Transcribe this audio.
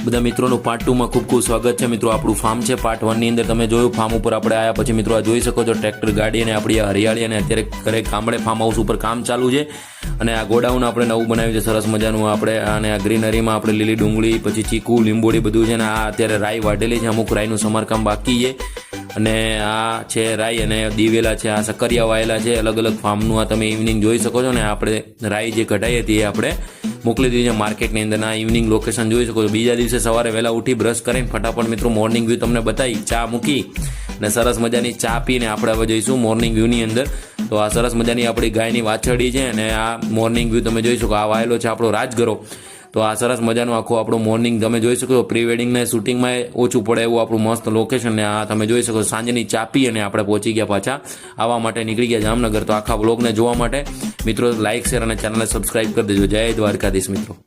બધા મિત્રોનું પાર્ટ 2 માં ખૂબ ખૂબ સ્વાગત છે મિત્રો। આપણું ફાર્મ છે પાર્ટ 1 ની અંદર તમે જોયું ફાર્મ ઉપર આપણે આયા પછી મિત્રો આ જોઈ શકો છો ટ્રેક્ટર ગાડી અને આપણી આ હરિયાળી અને અત્યારે ઘરે ગામડે ફાર્મ હાઉસ ઉપર કામ ચાલુ છે અને આ ગોડાઉન આપણે નવું બનાવ્યું છે સરસ મજાનું આપણે અને આ ગ્રીનરીમાં આપણે લીલી ડુંગળી પછી ચીકુ લીંબોડી બધું છે ને આ અત્યારે રાઈ વાઢેલી છે અમુક રાઈનું સમારકામ બાકી છે અને આ છે રાઈ અને દિવેલા છે આ સકરિયા વાયેલા છે અલગ અલગ ફાર્મનું આ તમે ઇવનિંગ જોઈ શકો છો ને આપણે રાઈ જે કઢાઈ હતી એ આપણે મોકલી દીધી છે માર્કેટની અંદર આ ઇવનિંગ લોકેશન જોઈ શકો છો। બીજા દિવસે સવારે વહેલા ઉઠી બ્રશ કરીને ફટાફટ મિત્રો મોર્નિંગ વ્યૂ તમને બતાવી ચા મૂકી અને સરસ મજાની ચા પીને આપણે હવે જઈશું મોર્નિંગ વ્યૂની અંદર। તો આ સરસ મજાની આપણી ગાયની વાછરડી છે અને આ મોર્નિંગ વ્યૂ તમે જોઈ શકો આ વાયેલો છે આપણો રાજગરો। તો આ સરસ મજાનું આખું આપણું મોર્નિંગ તમે જોઈ શકો છો પ્રી વેડિંગને શૂટિંગમાં ઓછું પડે એવું આપણું મસ્ત લોકેશન ને આ તમે જોઈ શકો સાંજની ચા પી અને આપણે પહોંચી ગયા પાછા આવવા માટે નીકળી ગયા જામનગર। તો આખા વ્લોગને જોવા માટે મિત્રો લાઇક શેર અને ચેનલને સબસ્ક્રાઇબ કરી દેજો। જય દ્વારકાધીશ મિત્રો।